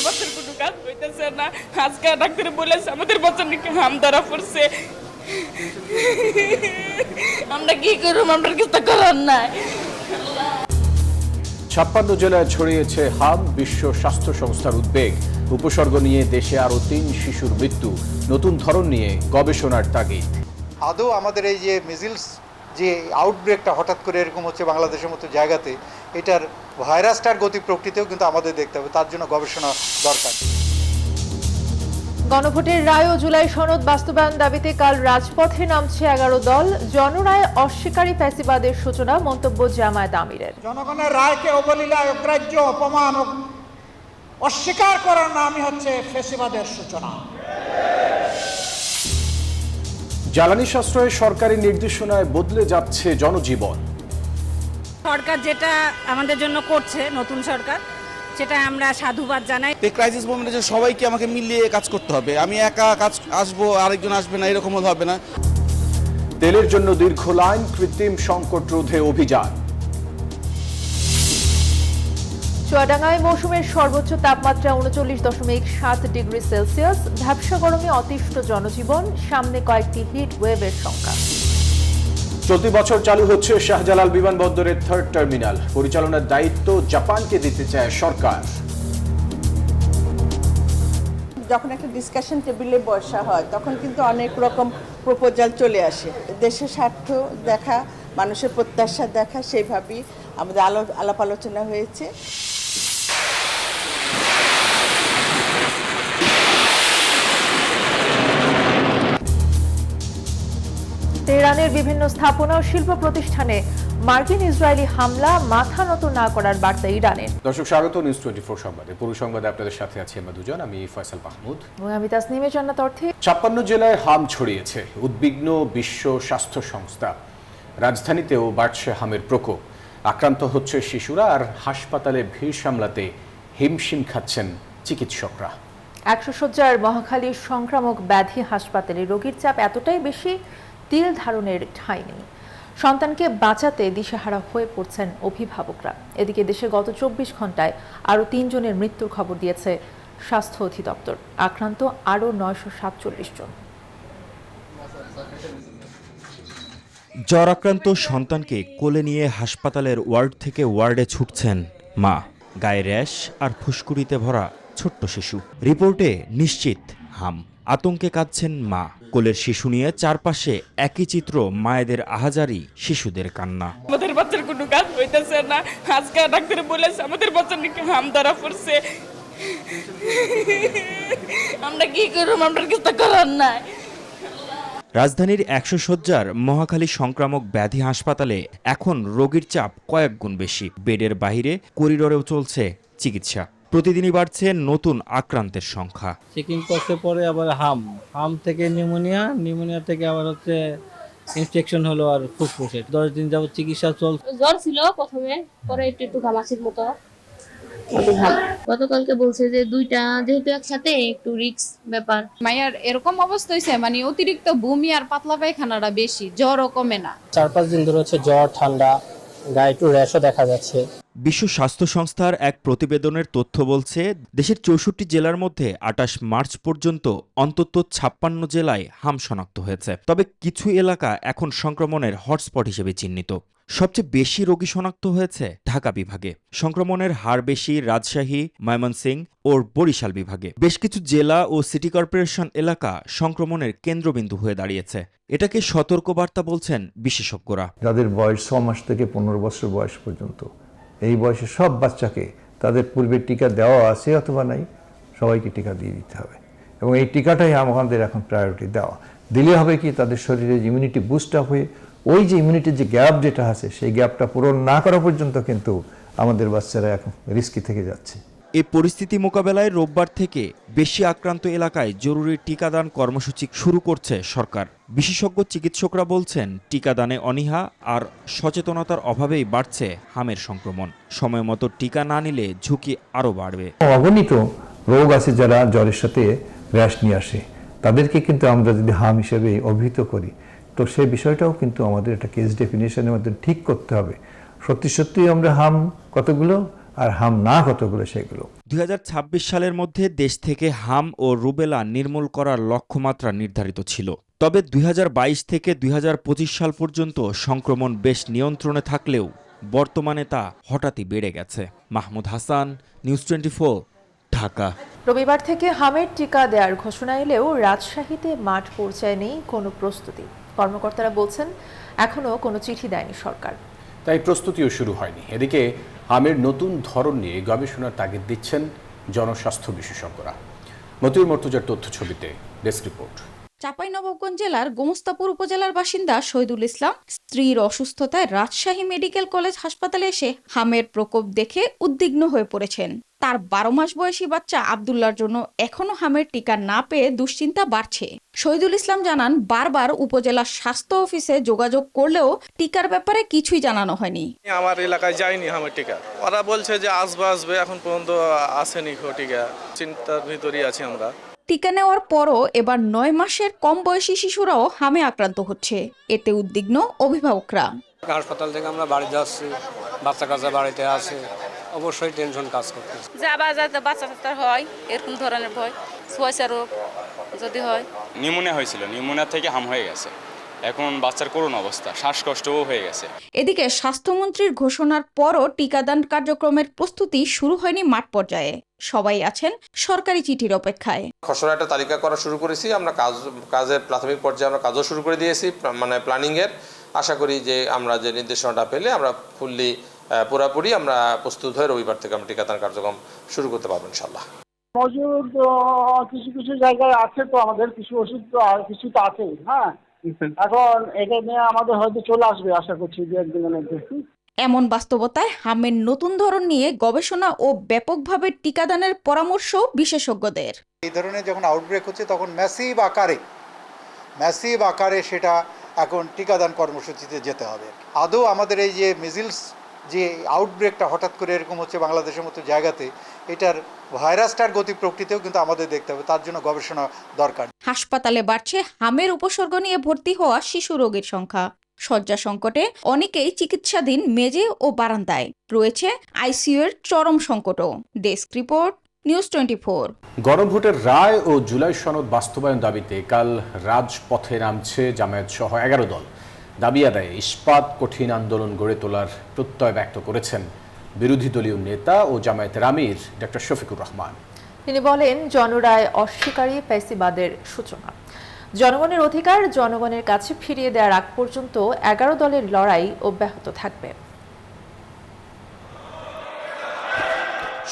বাচ্চার কোনো কাজ হইতেছে না। আজকে ডাক্তার বলেছে আমাদের বাচ্চা নাকি হাম ধরা পড়ছে। আমরা কি করব, আমরা কিছু করার নাই। 56 জেলায় ছড়িয়েছে হাম, বিশ্ব স্বাস্থ্য সংস্থার উদ্বেগ। উপসর্গ নিয়ে দেশে আরও 3 শিশুর মৃত্যু, নতুন ধরন নিয়ে গবেষণার তাগিদ। আদৌ আমাদের এই যে মিজিলস যে আউটব্রেকটা হঠাৎ করে এরকম হচ্ছে বাংলাদেশের মতো জায়গাতে, এটার ভাইরাসটার গতি প্রকৃতিও কিন্তু আমাদের দেখতে হবে, তার জন্য গবেষণা দরকার। গণভোটের রায় ও জুলাই সনদ বাস্তবায়ন দাবিতে কাল রাজপথে নামছে 11 দল। জনরায় অস্বীকারী ফ্যাসিবাদের সূচনা, মন্তব্য জামায়াত আমিরের। জনগণের রায়কে অবলীলায় অগ্রাহ্য, অপমান ও অস্বীকার করার নামই হচ্ছে ফ্যাসিবাদের সূচনা। জ্বালানি সাশ্রয়ে সরকারি নির্দেশনায় বদলে যাচ্ছে জনজীবন। সরকার যেটা আমাদের জন্য করছে, নতুন সরকার, সেটা আমরা সাধুবাদ জানাই। এই ক্রাইসিস মোমেন্টে যে সবাইকে আমাকে মিলিয়ে কাজ করতে হবে, আমি একা কাজ আসবো আরেকজন আসবে না, এরকম হবে না। তেলের জন্য দীর্ঘ লাইন, কৃত্রিম সংকট রোধে অভিযান। চুয়াডাঙ্গায় মৌসুমের সর্বোচ্চ তাপমাত্রা 39.7 ডিগ্রি সেলসিয়াস। ভ্যাপসা গরমে অতিষ্ঠ জনজীবন, সামনে কয়েকটি হিট ওয়েভের সংখ্যা। চলতি বছর চালু হচ্ছে শাহজালাল বিমানবন্দরের 3rd টার্মিনাল। পরিচালনার দায়িত্ব জাপানকে দিতে চায় সরকার। যখন একটা ডিসকাশন টেবিলে বসা হয় তখন কিন্তু অনেক রকম প্রপোজাল চলে আসে। দেশের স্বার্থ দেখা, মানুষের প্রত্যাশা দেখা, সেইভাবেই আমাদের আলাপ আলোচনা হয়েছে। তেহরানের বিভিন্ন স্থাপনা ও শিল্প প্রতিষ্ঠানে মার্কিন ইসরায়েলি হামলা, মাথা নত না করার বার্তা ইরানের। দর্শক স্বাগত নিউজ 24 সংবাদে। পুরো সংবাদে আপনাদের সাথে আছি আমরা দুজন, আমি ফয়সাল মাহমুদ এবং আমি তাসনিমে জান্নাত অর্থে। 56 জেলায় হাম ছড়িয়েছে, উদ্বিগ্ন বিশ্ব স্বাস্থ্য সংস্থা। রাজধানীতেও বাড়ছে হামের প্রকোপ। আক্রান্ত হচ্ছে শিশুরা, আর হাসপাতালে ভিড় সামলাতে হিমশিম খাচ্ছেন চিকিৎসকরা। 100 শয্যার মহাখালীর সংক্রামক ব্যাধি হাসপাতালে রোগীর চাপ এতটাই বেশি, তিল ধারণের ঠাঁই নেই। সন্তানকে বাঁচাতে দিশেহারা হয়ে পড়ছেন অভিভাবকরা। এদিকে দেশে গত 24 ঘন্টায় আরও 3 জনের মৃত্যুর খবর দিয়েছে স্বাস্থ্য অধিদপ্তর। আক্রান্ত আরও 947 জন। জ্বর আক্রান্ত সন্তানকে কোলে নিয়ে হাসপাতালের ওয়ার্ড থেকে ওয়ার্ডে ছুটছেন মা। গায়ে র্যাশ আর ফুসকুড়িতে ভরা ছোট্ট শিশু। রিপোর্টে নিশ্চিত হাম। আতঙ্কে কাঁদছেন মা। কোলের শিশু নিয়ে চারপাশে একই চিত্র, মায়েদের আহাজারি, শিশুদের কান্না। আমাদের বাচ্চার কোনো কাজ হইতেছে না। আজকে ডাক্তার বলেছে আমাদের বাচ্চা নাকি হাম ধরা পড়ছে। আমরা কি করব, আমরা কিছু করার নাই। রাজধানীর 100 শয্যার মহাখালী সংক্রামক ব্যাধি হাসপাতালে এখন রোগীর চাপ কয়েক গুণ বেশি। বেডের বাইরে করিডোরেও চলছে চিকিৎসা। প্রতিদিনই বাড়ছে নতুন আক্রান্তের সংখ্যা। চেকিং করতে পরে আবার হাম থেকে নিউমোনিয়া থেকে আবার হচ্ছে ইনফেকশন হলো আর ফুসফুসে। 10 দিন যাবত চিকিৎসা চলছে। জ্বর ছিল প্রথমে, পরে একটু ঘামাচির মতো। গতকালকে বলছে যে দুইটা যেহেতু একসাথে একটু রিস্ক ব্যাপার। মায়ের এরকম অবস্থা হয়েছে, মানে অতিরিক্ত বমি আর পাতলা পায়খানাটা বেশি, জ্বরও কমে না। 4-5 দিন ধরে হচ্ছে জ্বর, ঠান্ডা, গায়ে একটু র্যাশও দেখা যাচ্ছে। বিশ্ব স্বাস্থ্য সংস্থার এক প্রতিবেদনের তথ্য বলছে, দেশের 64 জেলার মধ্যে 28 মার্চ পর্যন্ত অন্তত 56 জেলায় হাম শনাক্ত হয়েছে। তবে কিছু এলাকা এখন সংক্রমণের হটস্পট হিসেবে চিহ্নিত। সবচেয়ে বেশি রোগী শনাক্ত হয়েছে ঢাকা বিভাগে। সংক্রমণের হার বেশি রাজশাহী, ময়মনসিংহ ও বরিশাল বিভাগে। বেশ কিছু জেলা ও সিটি কর্পোরেশন এলাকা সংক্রমণের কেন্দ্রবিন্দু হয়ে দাঁড়িয়েছে। এটাকে সতর্কবার্তা বলছেন বিশেষজ্ঞরা। যাদের বয়স 6 মাস থেকে 15 বছর বয়স পর্যন্ত, এই বয়সে সব বাচ্চাকে তাদের পূর্বে টিকা দেওয়া আছে অথবা নাই, সবাইকে টিকা দিয়ে দিতে হবে। এবং এই টিকাটাই আমাদের এখন প্রায়োরিটি দেওয়া। দিলে হবে কি, তাদের শরীরে ইমিউনিটি বুস্ট আপ হয়ে ওই যে ইমিউনিটির যে গ্যাপ যেটা আছে, সেই গ্যাপটা পূরণ না করা পর্যন্ত কিন্তু আমাদের বাচ্চারা এখন রিস্কি থেকে যাচ্ছে। এই পরিস্থিতি মোকাবেলায় রোববার থেকে বেশি আক্রান্ত এলাকায় জরুরি টিকাদান কর্মসূচি শুরু করছে সরকার। বিশেষজ্ঞ চিকিৎসকরা বলছেন, টিকাদানে অনীহা আর সচেতনতার অভাবেই বাড়ছে হামের সংক্রমণ। সময় মতো টিকা না নিলে ঝুঁকি আরও বাড়বে। অগণিত রোগ আছে যারা জ্বরের সাথে র্যাশ নিয়ে আসে, তাদেরকে কিন্তু আমরা যদি হাম হিসেবে অভিহিত করি, তো সেই বিষয়টাও কিন্তু আমাদের একটা কেস ডেফিনেশনের মধ্যে ঠিক করতে হবে। সত্যি আমরা হাম কতগুলো আর হাম না কতগুলো সেগুলো। 2026 সালের মধ্যে দেশ থেকে হাম ও রুবেলা নির্মূল করার লক্ষ্যমাত্রা নির্ধারিত ছিল। তবে 2022 থেকে 2025 সাল পর্যন্ত সংক্রমণ বেশ নিয়ন্ত্রণে থাকলেও বর্তমানে তা হঠাৎই বেড়ে গেছে। মাহমুদ হাসান, নিউজ 24, ঢাকা। রবিবার থেকে হামের টিকা দেওয়ার ঘোষণা এলেও রাজশাহীতে মাঠ পর্যায়ে নেই কোনো প্রস্তুতি। কর্মকর্তারা বলছেন এখনও কোনো চিঠি দেয়নি সরকার, তাই প্রস্তুতিও শুরু হয়নি। এদিকে হামের নতুন ধরন নিয়ে গবেষণার তাগিদ দিচ্ছেন জনস্বাস্থ্য বিশেষজ্ঞরা। মতিউর মর্তুজার তথ্য ছবিতে ডেস্ক রিপোর্ট। চাঁপাইনবাবগঞ্জ জেলার গোমস্তাপুর উপজেলার বাসিন্দা শহীদুল ইসলাম স্ত্রীর অসুস্থতায় রাজশাহী মেডিকেল কলেজ হাসপাতালে এসে হামের প্রকোপ দেখে উদ্বিগ্ন হয়ে পড়েছেন। তার 12 মাস বয়সী বাচ্চা আব্দুল্লাহর জন্য এখনো হামের টিকা না পেয়ে দুশ্চিন্তা বাড়ছে। শহীদুল ইসলাম জানান, বারবার উপজেলা স্বাস্থ্য অফিসে যোগাযোগ করলেও টিকার ব্যাপারে কিছুই জানানো হয়নি। আমার এলাকায় যায়নি হামের টিকা, ওরা বলছে যে আসবে, এখন পর্যন্ত আসেনি টিকা। চিন্তার ভিতরেই আছি আমরা। টিকা নেওয়ার পরও এবার 9 মাসের কম বয়সী শিশুরাও হামে আক্রান্ত হচ্ছে, এতে উদ্বিগ্ন অভিভাবকরা। হাসপাতাল থেকে আমরা বাড়ি যাচ্ছি, বাচ্চা কাচ্চা বাড়িতে আছে, অবশ্যই টেনশন কাজ করতেছে। যাতে বাচ্চা হয় এরকম ধরনের ভয়, সোয়াইসা রোগ যদি হয়। নিউমোনিয়া হয়েছিল, নিউমোনিয়া থেকে হাম হয়ে গেছে, এখন বাচ্চার করুণ অবস্থা, শ্বাসকষ্টও হয়ে গেছে। এদিকে স্বাস্থ্যমন্ত্রীর ঘোষণার পরও টিকাদান কার্যক্রমের প্রস্তুতি শুরু হয়নি মাঠ পর্যায়ে। সবাই আছেন সরকারি চিঠির অপেক্ষায়। খসড়া একটা তালিকা করা শুরু করেছি আমরা, কাজের প্রাথমিক পর্যায়ে আমরা কাজও শুরু করে দিয়েছি, মানে প্ল্যানিং এর। আশা করি যে আমরা যে নির্দেশনাটা পেলে আমরা ফুললি পুরাপুরি আমরা প্রস্তুত হয়ে রবিবার থেকে আমরা টিকাদান কার্যক্রম শুরু করতে পারবো ইনশাল্লাহ। মজুদ কিছু জায়গায় আছে, তো আমাদের কিছু ওষুধ তো কিছু তো আছে। হ্যাঁ, এখন এটা নিয়ে আমাদের হয়তো চলে আসবে, আশা করছি 2-1 দিনের মধ্যে। এমন বাস্তবতায় হামের নতুন ধরন নিয়ে গবেষণা ও ব্যাপকভাবে টিকাদানের পরামর্শ বিশেষজ্ঞদের। এই ধরনের যখন আউটব্রেক হচ্ছে তখন ম্যাসিভ আকারে সেটা এখন টিকাদান কর্মসূচিতে যেতে হবে। আদৌ আমাদের এই যে মিজিলস যে আউটব্রেকটা হঠাৎ করে এরকম হচ্ছে বাংলাদেশের মতো জায়গাতে, এটার ভাইরাসটার গতি প্রকৃতিও কিন্তু আমাদের দেখতে হবে, তার জন্য গবেষণা দরকার। হাসপাতালে বাড়ছে হামের উপসর্গ নিয়ে ভর্তি হওয়া শিশু রোগীর সংখ্যা। শয্যা সংকটে অনেকেই চিকিৎসাধীন মেঝে ও বারান্দায়, রয়েছে আইসিইউ এর চরম সংকটও। Desk report, news 24। গণভোটের রায় ও জুলাই সনদ বাস্তবায়ন দাবিতে কাল রাজপথে নামছে জামায়াত সহ 11 দল। দাবি আদায়ে ইস্পাত কঠিন আন্দোলন গড়ে তোলার প্রত্যয় ব্যক্ত করেছেন বিরোধী দলীয় নেতা ও জামায়াতের আমির ডক্টর শফিকুর রহমান। তিনি বলেন, জনরায় অস্বীকারী ফ্যাসিবাদের সূচনা। জনগণের অধিকার জনগণের কাছে ফিরিয়ে দেওয়ার আগ পর্যন্ত 11 দলের লড়াই অব্যাহত থাকবে।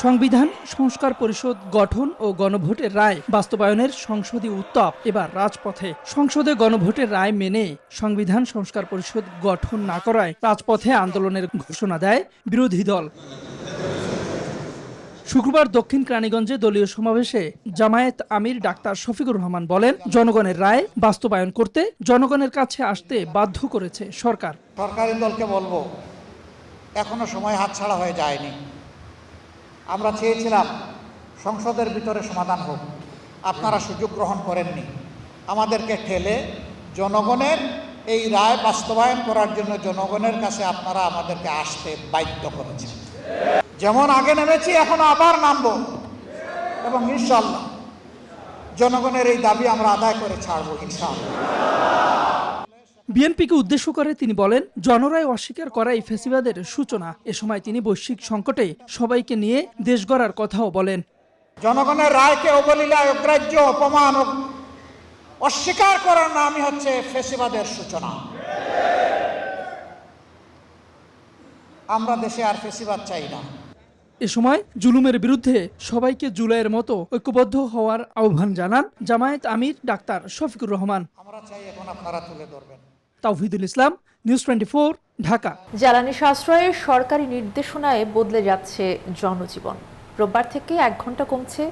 সংবিধান সংস্কার পরিষদ গঠন ও গণভোটের রায় বাস্তবায়নের সংসদীয় উত্তাপ এবার রাজপথে। সংসদে গণভোটের রায় মেনে সংবিধান সংস্কার পরিষদ গঠন না করায় রাজপথে আন্দোলনের ঘোষণা দেয় বিরোধী দল। শুক্রবার দক্ষিণ কেরানীগঞ্জে দলীয় সমাবেশে জামায়াত আমির ডাক্তার শফিকুর রহমান বলেন, জনগণের রায় বাস্তবায়ন করতে জনগণের কাছে আসতে বাধ্য করেছে সরকার। সরকারি দলকে বলবো, এখনো সময় হাতছাড়া হয়ে যায়নি। আমরা চেয়েছিলাম সংসদের ভিতরে সমাধান হোক, আপনারা সুযোগ গ্রহণ করেননি। আমাদেরকে ঠেলে জনগণের এই রায় বাস্তবায়ন করার জন্য জনগণের কাছে আপনারা আমাদেরকে আসতে বাধ্য করেছেন। যেমন আগে নেমেছি, এখন আবার নামবো এবং ইনশাআল্লাহ জনগণের এই দাবি আমরা আদায় করে ছাড়বো ইনশাআল্লাহ। বিএনপিকে উদ্দেশ্য করে তিনি বলেন, জনরায় অস্বীকার করাই ফ্যাসিবাদের সূচনা। এ সময় তিনি বৈশ্বিক সংকটে সবাইকে নিয়ে দেশ গড়ার কথাও বলেন। জনগণের রায়কে অবলীলায় অগ্রাহ্য, অপমান, অস্বীকার করার নামই হচ্ছে ফ্যাসিবাদের সূচনা। আমরা দেশে আর ফ্যাসিবাদ চাই না। এ সময় জুলুমের বিরুদ্ধে সবাইকে জুলাইয়ের মতো ঐক্যবদ্ধ হওয়ার আহ্বান জানান জামায়াত আমির ডাক্তার শফিকুর রহমান। আমরা চাই এখন আপনারা তুলে ধরবেন। তাওহিদুল ইসলাম, নিউজ 24, ঢাকা। জ্বালানি সাশ্রয়ের সরকারি নির্দেশনায় বদলে যাচ্ছে জনজীবন। রোববার থেকে 1 ঘন্টা কমছে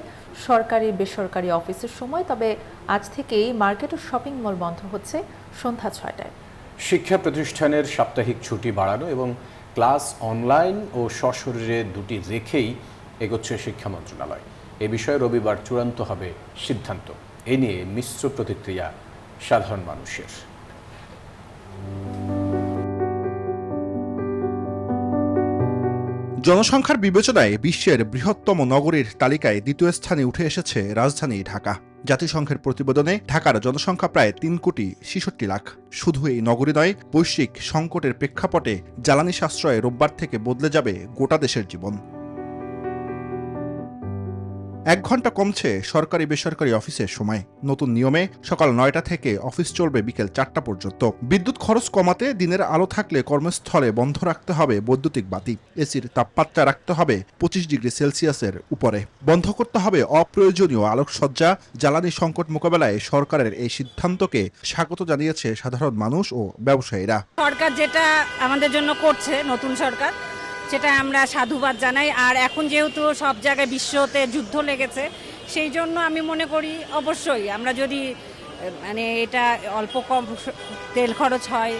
সরকারি বেসরকারি অফিসের সময়, তবে আজ থেকেই মার্কেট ও শপিং মল বন্ধ হচ্ছে সন্ধ্যা 6টায়। শিক্ষা প্রতিষ্ঠানের সাপ্তাহিক ছুটি বাড়ানো এবং ক্লাস অনলাইন ও সশরীরে দুটি রেখেই এগোচ্ছে শিক্ষা মন্ত্রণালয়। এ বিষয়ে রবিবার চূড়ান্ত হবে সিদ্ধান্ত। এ নিয়ে মিশ্র প্রতিক্রিয়া সাধারণ মানুষের। জনসংখ্যার বিবেচনায় বিশ্বের বৃহত্তম নগরীর তালিকায় দ্বিতীয় স্থানে উঠে এসেছে রাজধানী ঢাকা। জাতিসংঘের প্রতিবেদনে ঢাকার জনসংখ্যা প্রায় 3,66,00,000। শুধু এই নগরী নয়, বৈশ্বিক সংকটের প্রেক্ষাপটে জ্বালানি সাশ্রয়ে রোববার থেকে বদলে যাবে গোটা দেশের জীবন। 1 ঘন্টা কমছে সরকারি বেসরকারি অফিসের সময়। নতুন নিয়মে সকাল 9টা থেকে অফিস চলবে বিকেল 4টা পর্যন্ত। বিদ্যুৎ খরচ কমাতে দিনের আলো থাকলে কর্মস্থলে বন্ধ রাখতে হবে বৈদ্যুতিক বাতি। এসির তাপমাত্রা রাখতে হবে 25 ডিগ্রি সেলসিয়াসের উপরে। বন্ধ করতে হবে অপ্রয়োজনীয় আলোকসজ্জা। জ্বালানি সংকট মোকাবেলায় সরকারের এই সিদ্ধান্তকে স্বাগত জানিয়েছে সাধারণ মানুষ ও ব্যবসায়ীরা। সরকার যেটা আমাদের জন্য করছে, নতুন সরকার, সেটা আমরা সাধুবাদ জানাই। আর এখন যেহেতু সব জায়গায় বিশ্বতে যুদ্ধ লেগেছে, সেই জন্য আমি মনে করি অবশ্যই আমরা যদি মানে এটা অল্প কম তেল খরচ হয়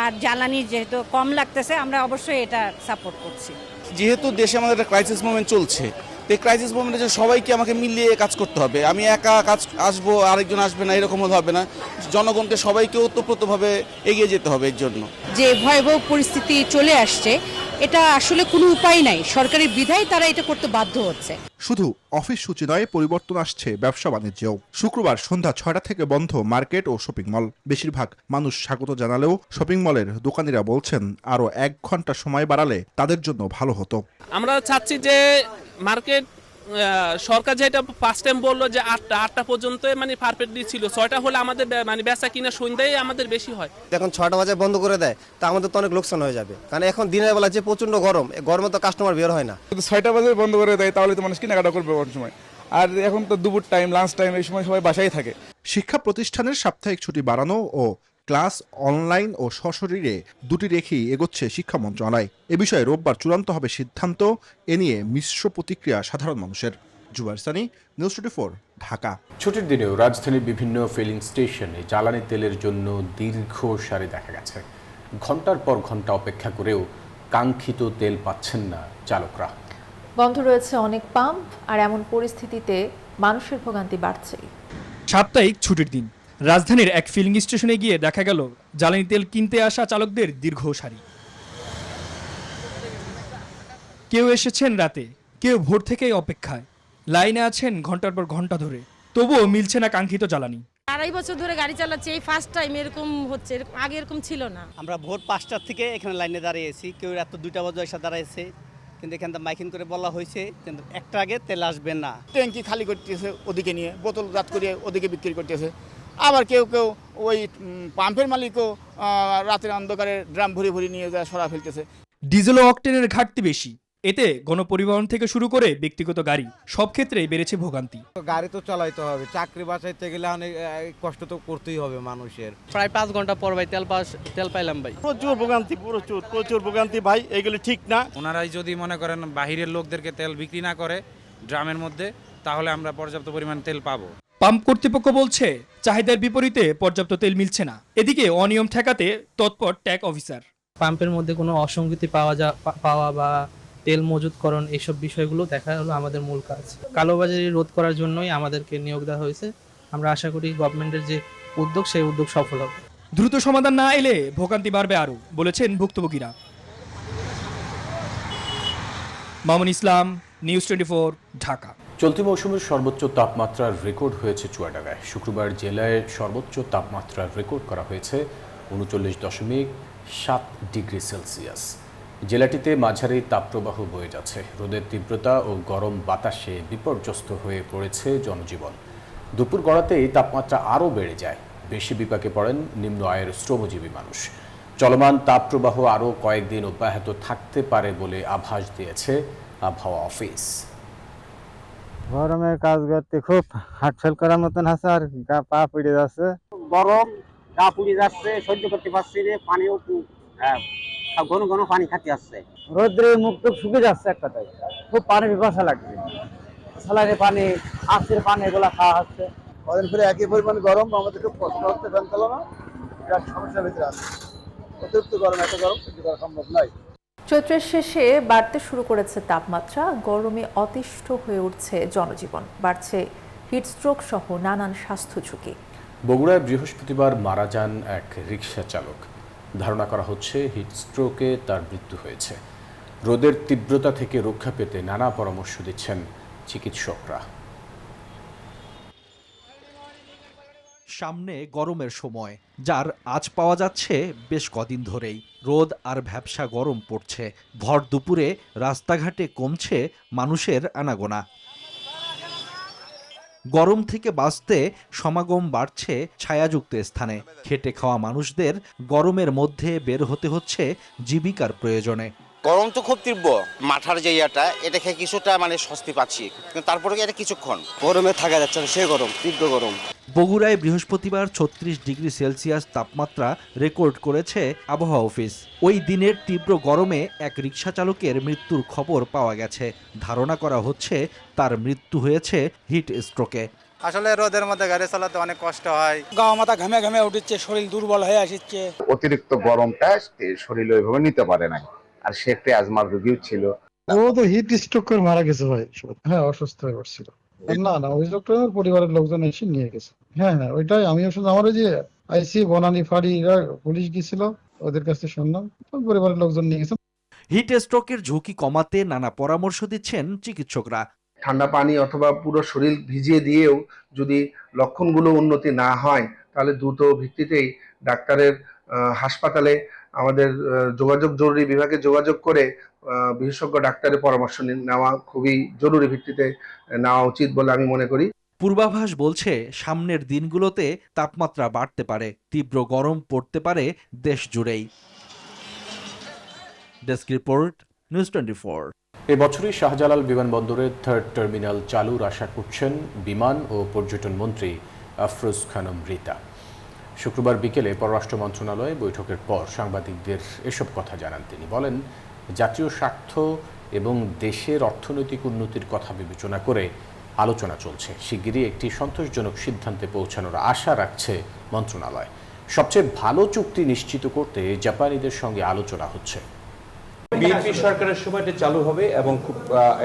আর জ্বালানি যেহেতু কম লাগতেছে, আমরা অবশ্যই এটা সাপোর্ট করছি। যেহেতু দেশে আমাদের একটা ক্রাইসিস মোমেন্ট চলছে, এই ক্রাইসিস মোমেন্টে সবাইকে আমাকে মিলিয়ে কাজ করতে হবে। আমি একা কাজ আসবো, আরেকজন আসবে না, এরকম হবে না। জনগণকে সবাইকে ওতপ্রোতভাবে এগিয়ে যেতে হবে। এর জন্য যে ভয়াবহ পরিস্থিতি চলে আসছে, এটা আসলে কোনো উপায় নাই, সরকারি বিধায় তারা এটা করতে বাধ্য হচ্ছে। শুধু অফিস সূচি নয়, পরিবর্তন আসছে ব্যবসা বাণিজ্যেও। শুক্রবার সন্ধ্যা 6টা থেকে বন্ধ মার্কেট ও শপিং মল। বেশিরভাগ মানুষ স্বাগত জানালেও শপিং মলের দোকানিরা বলছেন আরো 1 ঘন্টা সময় বাড়ালে তাদের জন্য ভালো হতো। আমরা চাচ্ছি যে মার্কেট সরকার যেটা ফার্স্ট টাইম বললো যে 8টা পর্যন্ত মানে পারফেক্টলি ছিল, 6টা হলে আমাদের মানে বেচা কিনা সন্ধ্যায় আমাদের বেশি হয়। এখন 6টা বাজে বন্ধ করে দেয়, তা আমাদের তো অনেক লোকসান হয়ে যাবে। কারণ এখন দিনের বেলা যে প্রচন্ড গরম, গরমে তো কাস্টমার বের হয় না। 6টা বাজে বন্ধ করে দেয়, তাহলে তো মানুষ কেনাকাটা করবে কোন সময়। আর এখন তো দুপুর টাইম, লাঞ্চ টাইম, এই সময় সবাই বাসায় থাকে। শিক্ষা প্রতিষ্ঠানের সাপ্তাহিক ছুটি বাড়ানো ও ক্লাস অনলাইন ও সশরীরে দুটি রেখেই এগোচ্ছে শিক্ষা মন্ত্রণালয়। এ বিষয়ে রোববার চূড়ান্ত হবে সিদ্ধান্ত। এ নিয়ে মিশ্র প্রতিক্রিয়া সাধারণ মানুষের। জুবাইর সানি, নিউজ 24, ঢাকা। ছুটির দিনেও রাজধানীর বিভিন্ন ফিলিং স্টেশনে জ্বালানি তেলের জন্য দীর্ঘ সারি দেখা গেছে। ঘন্টার পর ঘন্টা অপেক্ষা করেও কাঙ্ক্ষিত তেল পাচ্ছেন না চালকরা। বন্ধ রয়েছে অনেক পাম্প, আর এমন পরিস্থিতিতে মানুষের ভোগান্তি বাড়ছে। সাপ্তাহিক ছুটির দিন রাজধানীর এক ফিলিং স্টেশনে গিয়ে দেখা গেল জ্বালানি তেল কিনতে আসা চালকদের দীর্ঘ সারি। কেউ এসেছেন রাতে, কেউ ভোর থেকেই অপেক্ষায়। লাইনে আছেন ঘন্টার পর ঘন্টা ধরে, তবুও মিলছে না কাঙ্ক্ষিত জ্বালানি। 2.5 বছর ধরে গাড়ি চালাচ্ছি, এই ফার্স্ট টাইম এরকম হচ্ছে, আগে এরকম ছিল না। আমরা ভোর 5টা থেকে এখানে লাইনে দাঁড়িয়েছি, কেউ রাত 2টা বাজে এসে দাঁড়াইছে, কিন্তু এখানে মাইকিং করে বলা হয়েছে কিন্তু একটা আগে তেল আসবে না। ট্যাঙ্কি খালি করতেছে ওদিকে নিয়ে, বোতল রাত করে ওদিকে বিক্রি করতেছে। আবার কেউ কেউ ওই পাম্পের মালিকও রাতের অন্ধকারে ড্রাম ভরি ভরি নিয়ে যায় সরা ফেলতেছে। ডিজেল ও অকটেনের ঘাটতি বেশি, এতে গণপরিবহন থেকে শুরু করে ব্যক্তিগত গাড়ি সব ক্ষেত্রেই বেড়েছে ভোগান্তি। গাড়ি তো চালাইতে হবে, চাকরি বাঁচাইতে গেলে অনেক কষ্ট তো করতেই হবে মানুষের। প্রায় 5 ঘন্টা পর ভাই তেল পাইলাম ভাই। প্রচুর ভোগান্তি, প্রচুর ভোগান্তি ভাই, এগুলো ঠিক না। ওনারাই যদি মনে করেন বাহিরের লোকদেরকে তেল বিক্রি না করে ড্রামের মধ্যে, তাহলে আমরা পর্যাপ্ত পরিমাণ তেল পাবো। পাম্প কর্তৃপক্ষ বলছে চাহিদার বিপরীতে পর্যাপ্ত তেল মিলছে না। এদিকে অনিয়ম ঠেকাতে তৎপর ট্যাগ অফিসার। পাম্পের মধ্যে কোনো অসঙ্গতি পাওয়া বা তেল মজুতকরণ, এইসব বিষয়গুলো দেখা হলো আমাদের মূল কাজ। কালোবাজারি রোধ করার জন্যই আমাদেরকে নিয়োগ দেওয়া হয়েছে। আমরা আশা করি গভর্নমেন্টের যে উদ্যোগ, সেই উদ্যোগ সফল হবে। দ্রুত সমাধান না এলে ভোগান্তি বাড়বে আরও, বলেছেন ভুক্তভোগীরা। মামুন ইসলাম, নিউজ 24, ঢাকা। চলতি মৌসুমের সর্বোচ্চ তাপমাত্রার রেকর্ড হয়েছে চুয়াডাঙ্গায়। শুক্রবার জেলায় সর্বোচ্চ তাপমাত্রার রেকর্ড করা হয়েছে 39.7 ডিগ্রি সেলসিয়াস। জেলাটিতে মাঝারি তাপপ্রবাহ বয়ে যাচ্ছে। রোদের তীব্রতা ও গরম বাতাসে বিপর্যস্ত হয়ে পড়েছে জনজীবন। দুপুর গড়াতেই তাপমাত্রা আরও বেড়ে যায়। বেশি বিপাকে পড়েন নিম্ন আয়ের শ্রমজীবী মানুষ। চলমান তাপপ্রবাহ আরও কয়েকদিন অব্যাহত থাকতে পারে বলে আভাস দিয়েছে আবহাওয়া অফিস। গরমের কাজ করতে খুব হাটফেল করার মতন আছে, আর গা পা পুড়ে যাচ্ছে। গরম, গা পুড়ে যাচ্ছে, সহ্য করতে পারছি না। পানিও ঘন ঘন পানি খাতে আসছে। রোদ্রে মুখ টুক শুকিয়ে যাচ্ছে, এক কথায় খুব পানি পিপাসা লাগছে। স্যালাইনের পানি, আখের পানি, এগুলো খাওয়া হচ্ছে। কদিন ফিরে একই পরিমাণ গরম, আমাদের খুব কষ্ট হচ্ছে। ফ্যান চালানো বিরাট সমস্যার ভিতরে আছে। অতিরিক্ত গরম, এত গরম সহ্য করা সম্ভব নয়। চৈত্রের শেষে বাড়তে শুরু করেছে তাপমাত্রা। গরমে অতিষ্ঠ হয়ে উঠছে জনজীবন। বাড়ছে হিটস্ট্রোক সহ নানান স্বাস্থ্য ঝুঁকি। বগুড়ায় বৃহস্পতিবার মারা যান এক রিকশা চালক। ধারণা করা হচ্ছে হিটস্ট্রোকে তার মৃত্যু হয়েছে। রোদের তীব্রতা থেকে রক্ষা পেতে নানা পরামর্শ দিচ্ছেন চিকিৎসকরা। সামনে গরমের সময়, যার আজ পাওয়া যাচ্ছে বেশ কদিন ধরেই। রোদ আর ভ্যাপসা গরম পড়ছে, ভর দুপুরে রাস্তাঘাটে কমছে মানুষের আনাগোনা। গরম থেকে বাঁচতে সমাগম বাড়ছে ছায়াযুক্ত স্থানে। খেটে খাওয়া মানুষদের গরমের মধ্যে বের হতে হচ্ছে জীবিকার প্রয়োজনে। গরম তো খুব তীব্র, মাথার যে এটা খেয়ে কিছুটা স্বস্তি পাচ্ছি, কিন্তু তারপরে এটা কিছুক্ষণ গরমে থাকা যাচ্ছে না, সে গরম, তীব্র গরম। বগুড়ায় বৃহস্পতিবার 36 ডিগ্রি সেলসিয়াস তাপমাত্রা রেকর্ড করেছে আবহাওয়া অফিস। ওই দিনের তীব্র গরমে এক রিকশা চালকের মৃত্যুর খবর পাওয়া গেছে। ধারণা করা হচ্ছে তার মৃত্যু হয়েছে হিট স্ট্রোকে। আসলে রোদের মধ্যে গাড়ি চালাতে অনেক কষ্ট হয়, গা মাথা ঘামে ঘামে উঠছে, শরীর দুর্বল হয়ে আসছে। অতিরিক্ত গরমটা শরীর ওইভাবে নিতে পারে নাই, আর সে একটা অ্যাজমার রোগীও ছিল। ও তো হিট স্ট্রোক করে মারা গেছে ভাই। হ্যাঁ, অসুস্থ হয়ে পড়ছিল। না ওই লোকটা পরিবারের লোকজন এসে নিয়ে গেছে। হ্যাঁ, ওইটাই আমিও শুনলাম। আমার ওই যে আইসি বনানী ফাঁড়ি পুলিশ গিয়েছিল, ওদের কাছে শুনলাম, পরিবারের লোকজন নিয়ে গেছে। হিট স্ট্রোকের ঝুঁকি কমাতে নানা পরামর্শ দিচ্ছেন চিকিৎসকরা। ঠান্ডা পানি অথবা পুরো শরীর ভিজিয়ে দিয়েও যদি লক্ষণগুলো উন্নতি না হয়, তাহলে দ্রুত ভিত্তিতেই ডাক্তারের হাসপাতালে আমাদের জরুরি বিভাগে যোগাযোগ করে বিশেষজ্ঞ ডাক্তারের পরামর্শ নেওয়া খুবই জরুরি ভিত্তিতে নেওয়া উচিত বলে আমি মনে করি। পূর্বাভাস বলছে সামনের দিনগুলোতে তাপমাত্রা বাড়তে পারে, তীব্র গরম পড়তে পারে দেশ জুড়েই। Desk report, news 24। এবছরই শাহজালাল বিমানবন্দরের 3rd টার্মিনাল চালুর আশা করছেন বিমান ও পর্যটন মন্ত্রী আফরোজ খানম রিতা। শুক্রবার বিকেলে পররাষ্ট্র মন্ত্রণালয়ে বৈঠকের পর সাংবাদিকদের এসব কথা জানান তিনি। বলেন, জাতীয় স্বার্থ এবং দেশের অর্থনৈতিক উন্নতির কথা বিবেচনা করে আলোচনা চলছে। শিগগিরই একটি সন্তোষজনক সিদ্ধান্তে পৌঁছানোর আশা রাখছে মন্ত্রণালয়। সবচেয়ে ভালো চুক্তি নিশ্চিত করতে জাপানিদের সঙ্গে আলোচনা হচ্ছে। বিএনপি সরকারের সময় এটা চালু হবে এবং খুব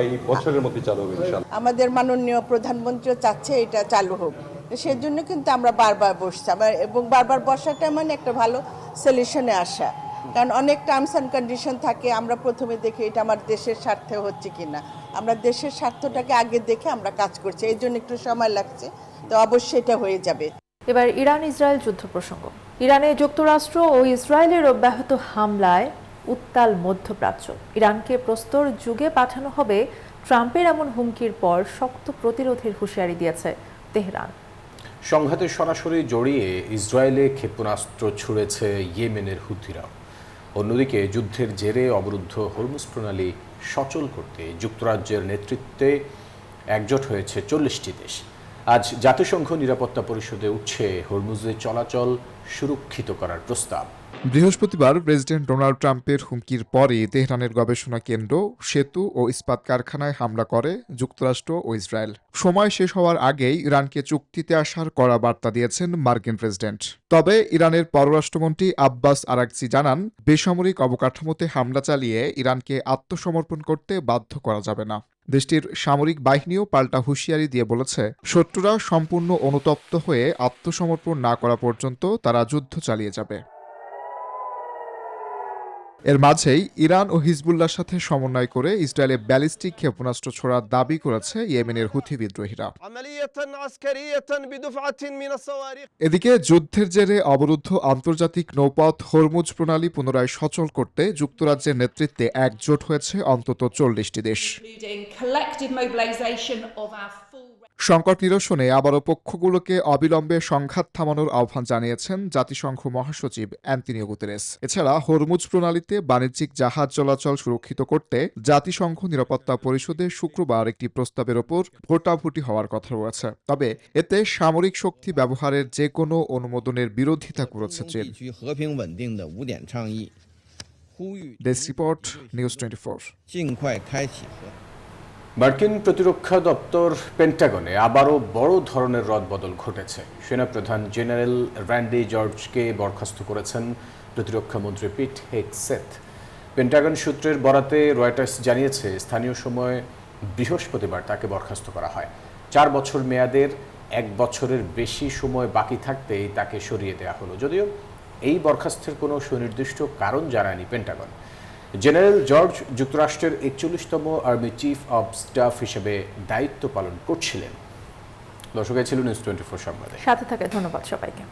এই বছরের মধ্যে চালু হবে ইনশাআল্লাহ। আমাদের মাননীয় প্রধানমন্ত্রীও চাচ্ছে এটা চালু হোক, সেজন্য কিন্তু আমরা বারবার বসছি এবং বারবার বসাটা একটা ভালো সলিউশনে আসা। কারণ অনেক টার্মস অ্যান্ড কন্ডিশন থাকে, আমরা প্রথমে দেখি এটা আমার দেশের স্বার্থে হচ্ছে কিনা। আমরা দেশের স্বার্থটাকে আগে দেখে আমরা কাজ করছি, এই জন্য একটু সময় লাগছে, তো অবশ্যই এটা হয়ে যাবে। এবার ইরান ইসরায়েল যুদ্ধ প্রসঙ্গ। ইরানে যুক্তরাষ্ট্র ও ইসরায়েলের অব্যাহত হামলায় উত্তাল মধ্যপ্রাচ্য। ইরানকে প্রস্তর যুগে পাঠানো হবে ট্রাম্পের এমন হুমকির পর শক্ত প্রতিরোধের হুঁশিয়ারি দিয়েছে তেহরান। সংঘাতে সরাসরি জড়িয়ে ইসরায়েলে ক্ষেপণাস্ত্র ছুড়েছে ইয়েমেনের হুথিরাও। অন্যদিকে যুদ্ধের জেরে অবরুদ্ধ হরমুজ প্রণালী সচল করতে যুক্তরাজ্যের নেতৃত্বে একজোট হয়েছে 40টি দেশ। আজ জাতিসংঘ নিরাপত্তা পরিষদে উঠছে হরমুজে চলাচল সুরক্ষিত করার প্রস্তাব। বৃহস্পতিবার প্রেসিডেন্ট ডোনাল্ড ট্রাম্পের হুমকির পরই তেহরানের গবেষণা কেন্দ্র, সেতু ও ইস্পাত কারখানায় হামলা করে যুক্তরাষ্ট্র ও ইসরায়েল। সময় শেষ হওয়ার আগেই ইরানকে চুক্তিতে আসার কড়া বার্তা দিয়েছেন মার্কিন প্রেসিডেন্ট। তবে ইরানের পররাষ্ট্রমন্ত্রী আব্বাস আরাগচি জানান, বেসামরিক অবকাঠামোতে হামলা চালিয়ে ইরানকে আত্মসমর্পণ করতে বাধ্য করা যাবে না। দেশটির সামরিক বাহিনীও পাল্টা হুঁশিয়ারি দিয়ে বলেছে, শত্রুরা সম্পূর্ণ অনুতপ্ত হয়ে আত্মসমর্পণ না করা পর্যন্ত তারা যুদ্ধ চালিয়ে যাবে। এর মাঝেই ইরান ও হিজবুল্লাহর সাথে সমন্বয় করে ইসরায়েলে ব্যালিস্টিক ক্ষেপণাস্ত্র ছোড়ার দাবি করেছে ইয়েমেনের হুথি বিদ্রোহীরা। এদিকে যুদ্ধের জেরে অবরুদ্ধ আন্তর্জাতিক নৌপথ হরমুজ প্রণালী পুনরায় সচল করতে যুক্তরাজ্যের নেতৃত্বে একজোট হয়েছে অন্তত 40টি দেশ। সংকট নিরসনে আবারও পক্ষগুলোকে অবিলম্বে সংঘাত থামানোর আহ্বান জানিয়েছেন জাতিসংঘ মহাসচিব অ্যান্তোনিও গুতেরেস। এছাড়া হরমুজ প্রণালীতে বাণিজ্যিক জাহাজ চলাচল সুরক্ষিত করতে জাতিসংঘ নিরাপত্তা পরিষদে শুক্রবার একটি প্রস্তাবের ওপর ভোটাভুটি হওয়ার কথা রয়েছে। তবে এতে সামরিক শক্তি ব্যবহারের যে কোনো অনুমোদনের বিরোধিতা করেছে চীন। Desk report, news 24। মার্কিন প্রতিরক্ষা দপ্তর পেন্টাগনে আবারও বড় ধরনের রদবদল ঘটেছে। সেনাপ্রধান জেনারেল র্যান্ডি জর্জকে বরখাস্ত করেছেন প্রতিরক্ষা মন্ত্রী পিট হেগসেথ। পেন্টাগন সূত্রের বরাতে রয়টার্স জানিয়েছে, স্থানীয় সময় বৃহস্পতিবার তাকে বরখাস্ত করা হয়। 4 বছর মেয়াদের 1 বছরের বেশি সময় বাকি থাকতেই তাকে সরিয়ে দেওয়া হলো। যদিও এই বরখাস্তের কোনো সুনির্দিষ্ট কারণ জানায়নি পেন্টাগন। জেনারেল জর্জ যুক্তরাষ্ট্রের 41তম আর্মি চিফ অব স্টাফ হিসেবে দায়িত্ব পালন করছিলেন। দর্শক, ছিল নিউজ 24 সংবাদে সাথে থাকে ধন্যবাদ সবাইকে।